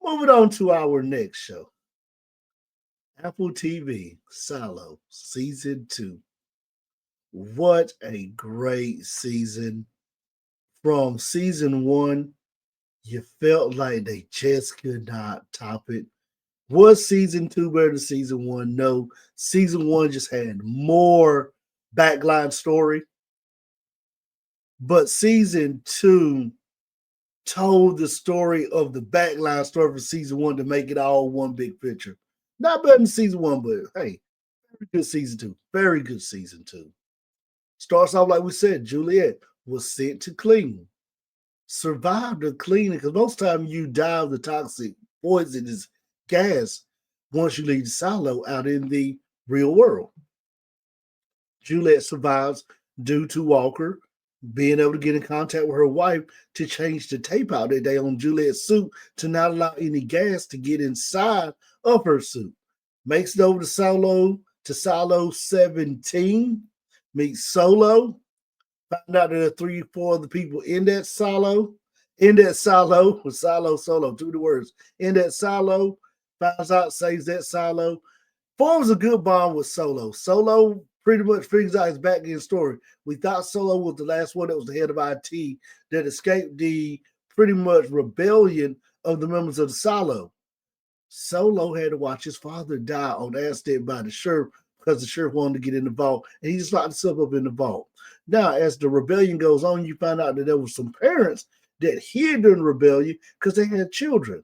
Moving on to our next show, Apple TV, Silo, Season 2. What a great season. From Season 1, you felt like they just could not top it. Was Season 2 better than Season 1? No. Season 1 just had more backline story. But Season 2 told the story of the backline story for Season 1 to make it all one big picture. Not better than Season 1, but hey, very good Season 2. Very good Season 2. Starts off like we said, Juliet was sent to clean. Survived the cleaning, because most time you die of the toxic poisonous gas once you leave the silo out in the real world. Juliet survives due to Walker being able to get in contact with her wife to change the tape out that day on Juliet's suit to not allow any gas to get inside of her suit. Makes it over to Silo 17, meets Solo. Found out there are 3 or 4 other people in that silo. With solo, 2 the words. In that silo, finds out, saves that silo. Forms a good bond with Solo. Solo pretty much figures out his back end story. We thought Solo was the last one that was the head of IT that escaped the pretty much rebellion of the members of the silo. Solo had to watch his father die on accident by the sheriff because the sheriff wanted to get in the vault, and he just locked himself up in the vault. Now, as the rebellion goes on, you find out that there were some parents that hid during the rebellion because they had children.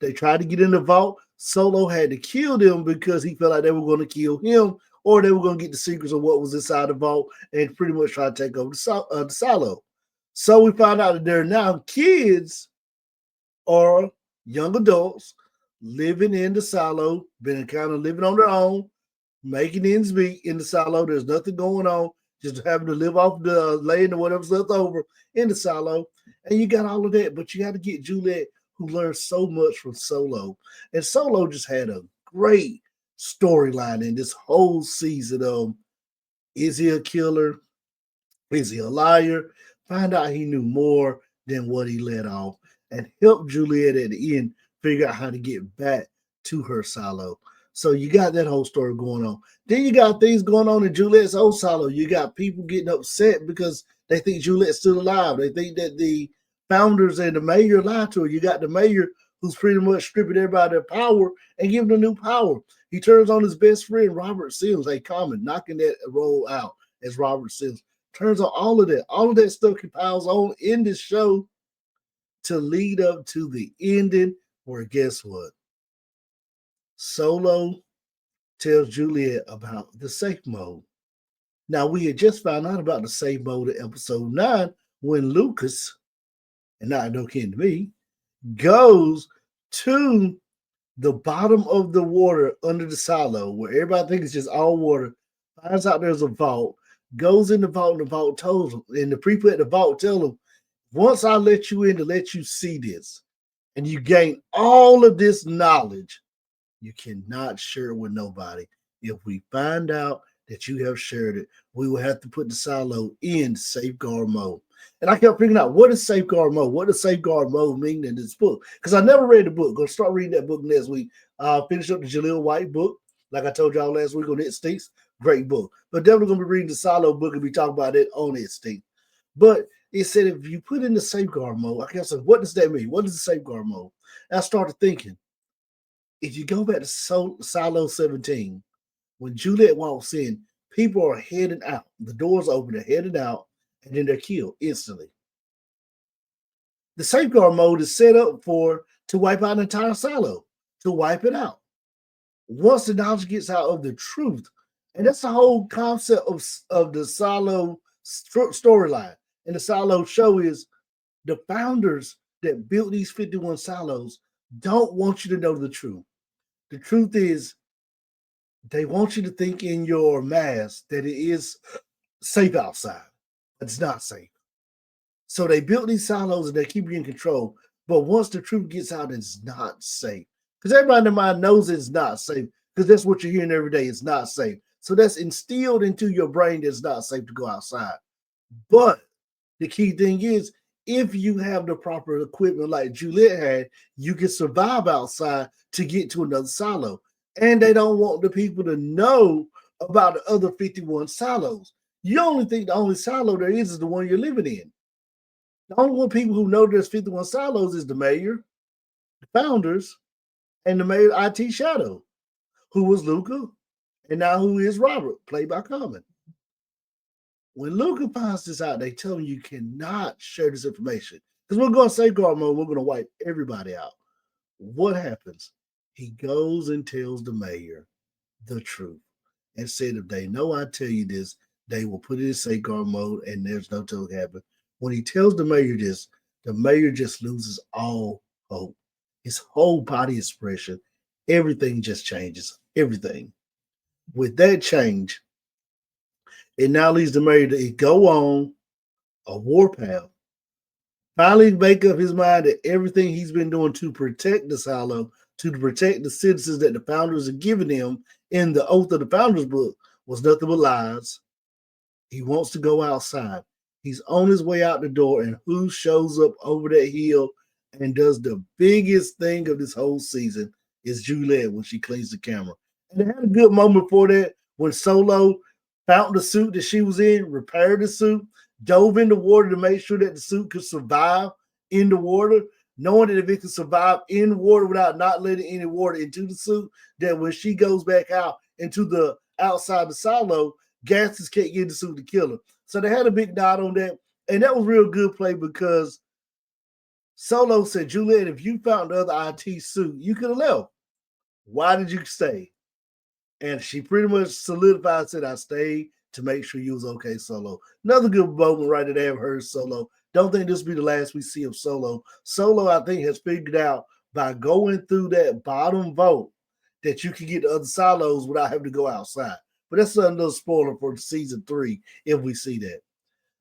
They tried to get in the vault. Solo had to kill them because he felt like they were going to kill him, or they were going to get the secrets of what was inside the vault and pretty much try to take over the silo. So we found out that there are now kids or young adults living in the silo, been kind of living on their own, making ends meet in the silo. There's nothing going on, just having to live off the land or whatever's left over in the silo. And you got all of that, but you got to get Juliet, who learned so much from Solo. And Solo just had a great storyline in this whole season of, is he a killer? Is he a liar? Find out he knew more than what he let off, and help Juliet at the end figure out how to get back to her silo. So you got that whole story going on. Then you got things going on in Juliet's old silo. You got people getting upset because they think Juliet's still alive. They think that the founders and the mayor lied to her. You got the mayor who's pretty much stripping everybody their power and giving them new power. He turns on his best friend, Robert Sims, a common, knocking that role out as Robert Sims. Turns on all of that. All of that stuff compiles on in this show to lead up to the ending where, guess what? Solo tells Juliet about the safe mode. Now, we had just found out about the safe mode in episode 9 when Lucas, and not no kin to me, goes to the bottom of the water under the silo where everybody thinks it's just all water, finds out there's a vault, goes in the vault, and the vault tells him, and the people at the vault tell him, once I let you in to let you see this, and you gain all of this knowledge, you cannot share it with nobody. If we find out that you have shared it, we will have to put the silo in safeguard mode. And I kept figuring out, what is safeguard mode? What does safeguard mode mean in this book? Because I never read the book. Gonna start reading that book next week. Finish up the Jaleel White book. Like I told y'all last week on Instinct. Great book. But definitely gonna be reading the silo book and be talking about it on Instinct. But it said if you put in the safeguard mode, I kept saying, what does that mean? What is the safeguard mode? And I started thinking, if you go back to Silo 17, when Juliet walks in, people are heading out. The doors open, they're heading out, and then they're killed instantly. The safeguard mode is set up to wipe out an entire silo, to wipe it out. Once the knowledge gets out of the truth, and that's the whole concept of the silo storyline. And the silo show is the founders that built these 51 silos don't want you to know the truth. The truth is, they want you to think in your mask that it is safe outside, but it's not safe. So they built these silos and they keep you in control. But once the truth gets out, it's not safe. Because everybody in their mind knows it's not safe. Because that's what you're hearing every day. It's not safe. So that's instilled into your brain that it's not safe to go outside. But the key thing is, if you have the proper equipment like Juliet had, you can survive outside to get to another silo. And they don't want the people to know about the other 51 silos. You only think the only silo there is the one you're living in. The only one people who know there's 51 silos is the mayor, the founders, and the mayor IT Shadow, who was Luca, and now who is Robert, played by Common. When Luca finds this out, they tell him you cannot share this information because we're going to safeguard mode. We're going to wipe everybody out. What happens? He goes and tells the mayor the truth and said, if they know I tell you this, they will put it in safeguard mode and there's no telling happen. When he tells the mayor this, the mayor just loses all hope. His whole body expression, everything just changes. Everything. With that change, it now leads the mayor to go on a warpath, finally make up his mind that everything he's been doing to protect the silo, to protect the citizens that the founders are giving him in the Oath of the Founders book was nothing but lies. He wants to go outside. He's on his way out the door, and who shows up over that hill and does the biggest thing of this whole season is Juliet when she cleans the camera. And they had a good moment for that when Solo found the suit that she was in, repaired the suit, dove in the water to make sure that the suit could survive in the water, knowing that if it could survive in water without not letting any water into the suit, that when she goes back out into the outside the silo, gases can't get the suit to kill her. So they had a big nod on that. And that was real good play because Solo said, Juliet, if you found the other IT suit, you could have left. Why did you stay? And she pretty much solidified, said, I stayed to make sure you was okay, Solo. Another good moment right there have heard Solo. Don't think this will be the last we see of Solo. Solo, I think, has figured out by going through that bottom vote that you can get the other silos without having to go outside. But that's another spoiler for season 3 if we see that.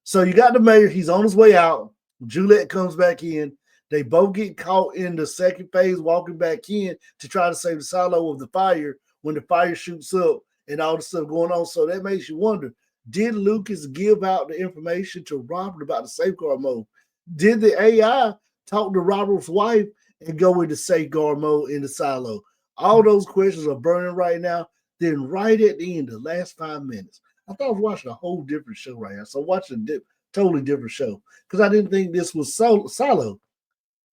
So you got the mayor. He's on his way out. Juliet comes back in. They both get caught in the second phase, walking back in to try to save the silo of the fire when the fire shoots up and all the stuff going on. So that makes you wonder, did Lucas give out the information to Robert about the safeguard mode? Did the AI talk to Robert's wife and go into safeguard mode in the silo? All those questions are burning right now. Then right at the end, the last 5 minutes, I thought I was watching a whole different show right now. So watching a totally different show because I didn't think this was silo.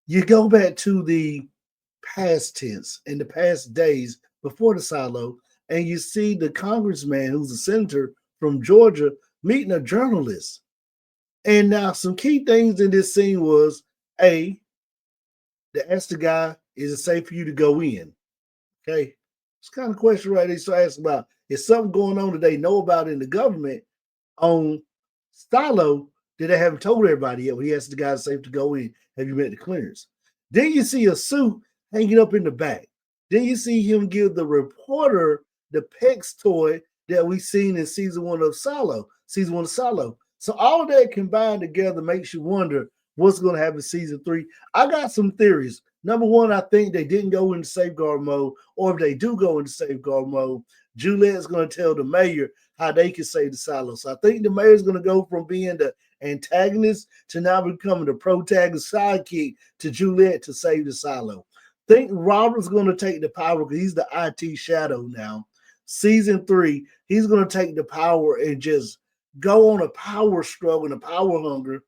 You go back to the past tense in the past days before the silo, and you see the congressman who's a senator from Georgia meeting a journalist. And now some key things in this scene was A, they asked the guy, is it safe for you to go in? Okay. It's kind of question right there. So ask about is something going on that they know about in the government on Silo that they haven't told everybody yet. When he asked the guy safe to go in, have you met the clearance? Then you see a suit hanging up in the back. Then you see him give the reporter the Pex toy that we seen in season 1 of Silo. So all of that combined together makes you wonder what's going to happen in season 3. I got some theories. Number one, I think they didn't go into safeguard mode, or if they do go into safeguard mode, Juliet's going to tell the mayor how they can save the silo. So I think the mayor's going to go from being the antagonist to now becoming the protagonist sidekick to Juliet to save the silo. Think Robert's going to take the power because he's the IT shadow now. Season 3, he's going to take the power and just go on a power struggle and a power hunger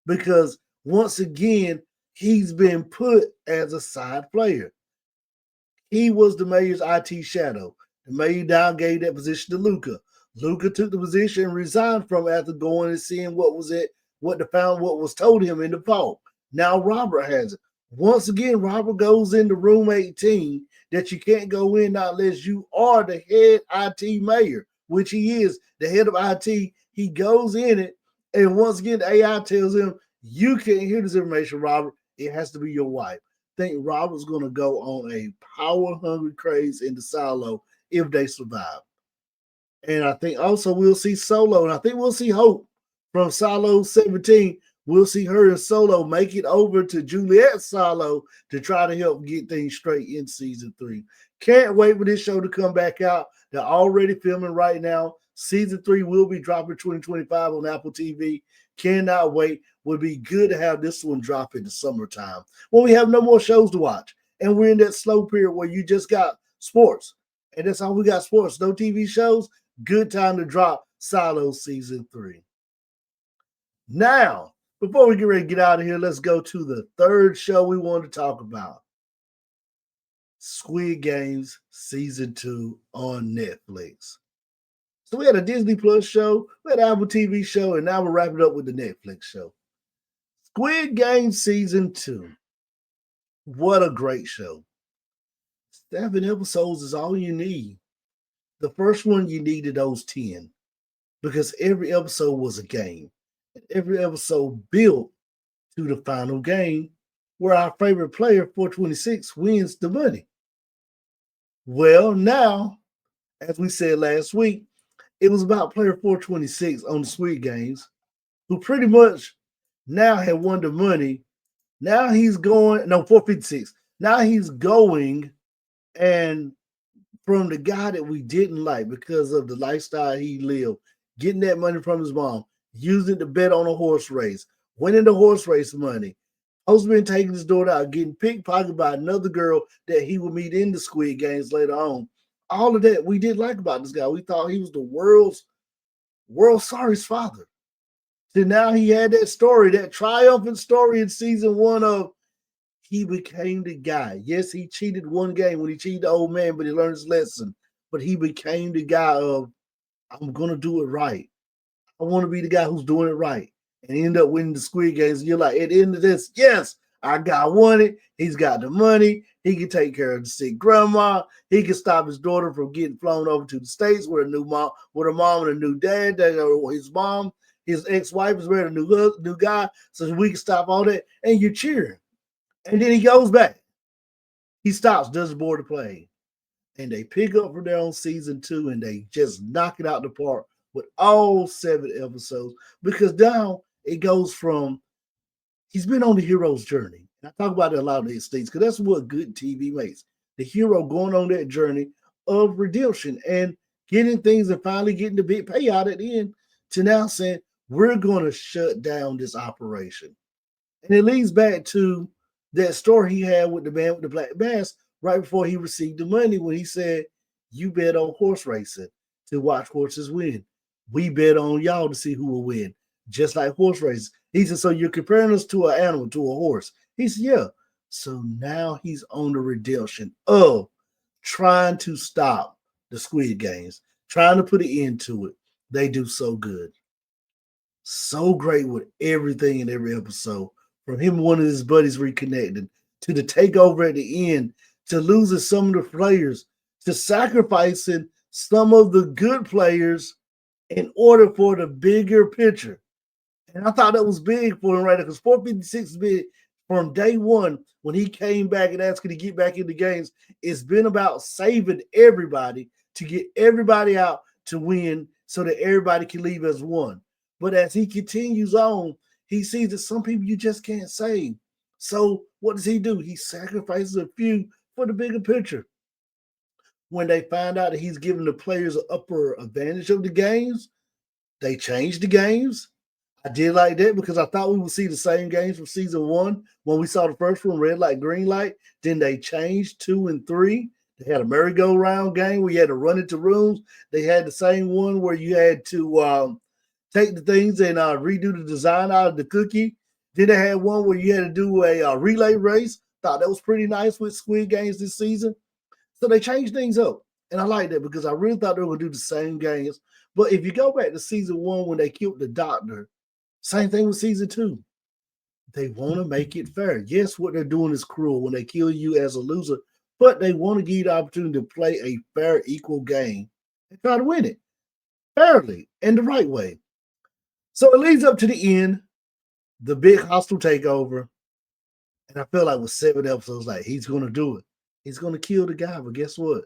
because once again, he's been put as a side player. He was the mayor's IT shadow. The mayor now gave that position to Luca. Luca took the position and resigned from it after going and seeing what was told him in the vault. Now Robert has it. Once again, Robert goes into room 18 that you can't go in unless you are the head IT mayor, which he is, the head of IT. He goes in it, and once again, the AI tells him, you can't hear this information, Robert. It has to be your wife. Think Robert's going to go on a power-hungry craze into Silo if they survive. And I think also we'll see Solo, and I think we'll see Hope from Silo 17. We'll see her and Solo make it over to Juliet's Silo to try to help get things straight in season 3. Can't wait for this show to come back out. They're already filming right now. Season 3 will be dropping 2025 on Apple TV. Cannot wait. Would be good to have this one drop in the summertime when we have no more shows to watch. And we're in that slow period where you just got sports. And that's all we got sports. No TV shows. Good time to drop Silo Season 3. Now, before we get ready to get out of here, let's go to the third show we want to talk about. Squid Games Season 2 on Netflix. So we had a Disney Plus show, we had an Apple TV show, and now we're wrapping up with the Netflix show. Squid Game Season 2. What a great show. 7 episodes is all you need. The first one, you needed those 10 because every episode was a game. And every episode built to the final game where our favorite player, 426, wins the money. Well, now, as we said last week, it was about player 426 on the Squid Games, who pretty much now had won the money. Now he's going, no, 456. Now he's going and from the guy that we didn't like because of the lifestyle he lived, getting that money from his mom, using it to bet on a horse race, winning the horse race money, husband taking his daughter out, getting pickpocketed by another girl that he would meet in the Squid Games later on. All of that we did like about this guy. We thought he was the world's sorriest father. So now he had that story, that triumphant story in season 1 of he became the guy. Yes, he cheated one game when he cheated the old man, but he learned his lesson. But he became the guy of, I'm going to do it right. I want to be the guy who's doing it right. And he ended up winning the Squid Games. And you're like, at the end of this, yes, our guy won it. He's got the money. He can take care of the sick grandma. He can stop his daughter from getting flown over to the States with a mom and a new dad. His mom, his ex-wife is married a new guy, so we can stop all that. And you're cheering. And then he goes back. He stops, does the board of play. And they pick up from there on season 2 and they just knock it out the park with all 7 episodes. Because now it goes from he's been on the hero's journey. And I talk about it a lot of these things because that's what good TV makes. The hero going on that journey of redemption and getting things and finally getting the big payout at the end to now saying, we're going to shut down this operation. And it leads back to that story he had with the man with the black mask right before he received the money when he said, you bet on horse racing to watch horses win. We bet on y'all to see who will win, just like horse races. He said, so you're comparing us to an animal, to a horse. He said, yeah. So now he's on the redemption of trying to stop the Squid Games, trying to put an end to it. They do so good. So great with everything in every episode. From him, one of his buddies reconnecting, to the takeover at the end, to losing some of the players, to sacrificing some of the good players in order for the bigger picture. And I thought that was big for him right now because 456 is big from day one when he came back and asked to get back into games. It's been about saving everybody to get everybody out to win so that everybody can leave as one. But as he continues on, he sees that some people you just can't save. So what does he do? He sacrifices a few for the bigger picture. When they find out that he's giving the players an upper advantage of the games, they changed the games. I did like that because I thought we would see the same games from season 1 when we saw the first one, red light, green light. Then they changed 2 and 3. They had a merry-go-round game where you had to run into rooms. They had the same one where you had to take the things and redo the design out of the cookie. Then they had one where you had to do a relay race. Thought that was pretty nice with Squid Games this season. So they changed things up. And I like that because I really thought they were going to do the same games. But if you go back to season 1 when they killed the doctor, same thing with season 2. They want to make it fair. Yes, what they're doing is cruel when they kill you as a loser, but they want to give you the opportunity to play a fair, equal game and try to win it fairly and the right way. So it leads up to the end, the big hostile takeover. And I feel like with 7 episodes, like he's going to do it. He's going to kill the guy. But guess what?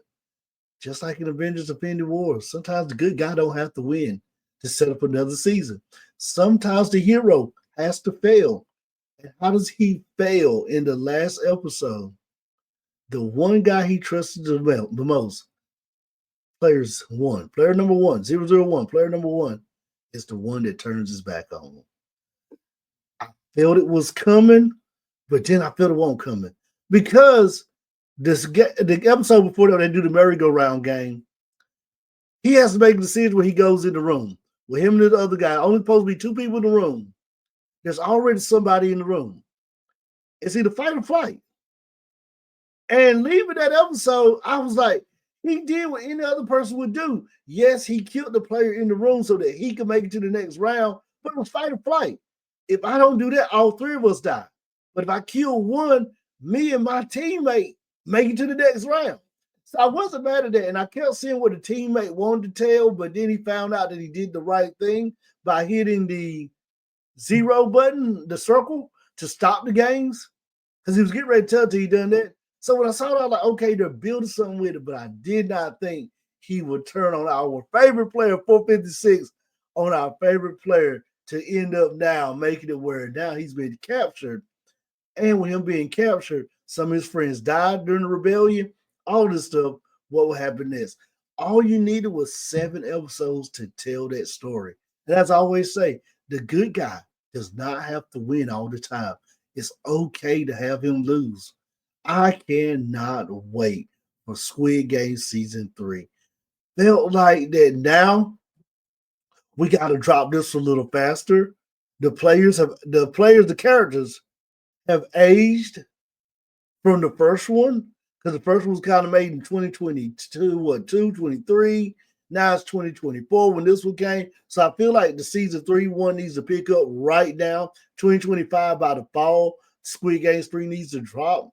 Just like in Avengers Infinity War, sometimes the good guy don't have to win to set up another season. Sometimes the hero has to fail. And how does he fail in the last episode? The one guy he trusted the most, player number one, 001, player number 1, is the one that turns his back on him. Felt it was coming, but then I felt it won't coming because the episode before that they do the merry-go-round game. He has to make a decision when he goes in the room with him and the other guy. Only supposed to be two people in the room. There's already somebody in the room. It's either fight or flight. And leaving that episode, I was like, he did what any other person would do. Yes, he killed the player in the room so that he could make it to the next round, but it was fight or flight. If I don't do that, all three of us die. But if I kill one, me and my teammate make it to the next round. So I wasn't mad at that. And I kept seeing what the teammate wanted to tell, but then he found out that he did the right thing by hitting the 0 button, the circle, to stop the games. Because he was getting ready to tell he done that. So when I saw that, I was like, okay, they're building something with it, but I did not think he would turn on our favorite player, 456, on our favorite player to end up now making it where now he's been captured. And with him being captured, some of his friends died during the rebellion, all this stuff. What will happen next? All you needed was 7 episodes to tell that story. And as I always say, the good guy does not have to win all the time. It's okay to have him lose. I cannot wait for Squid Game season 3. Felt like that now we got to drop this a little faster. The characters have aged from the first one because the first one was kind of made in 2022, 23. Now it's 2024 when this one came. So I feel like the season 3 one needs to pick up right now. 2025 by the fall. Squid Games 3 needs to drop.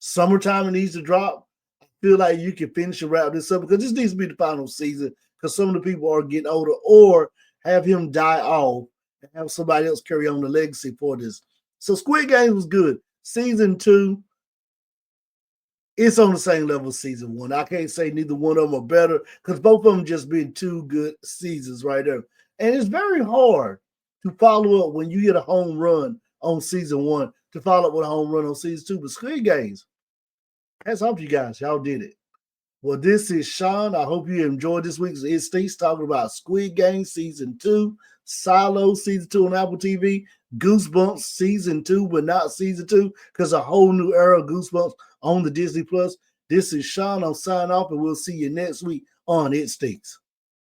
Summertime it needs to drop. I feel like you can finish and wrap this up because this needs to be the final season because some of the people are getting older, or have him die off and have somebody else carry on the legacy for this. So Squid Games was good. Season 2, it's on the same level as season 1. I can't say neither one of them are better because both of them just been 2 good seasons right there. And it's very hard to follow up when you get a home run on season 1 to follow up with a home run on season 2. But Squid Games, hats off to you guys. Y'all did it. Well, this is Shawn. I hope you enjoyed this week's Instincts talking about Squid Game Season 2, Silo Season 2 on Apple TV, Goosebumps Season 2, but not Season 2 because a whole new era of Goosebumps on the Disney Plus. This is Shawn. I'm signing off, and we'll see you next week on Instincts.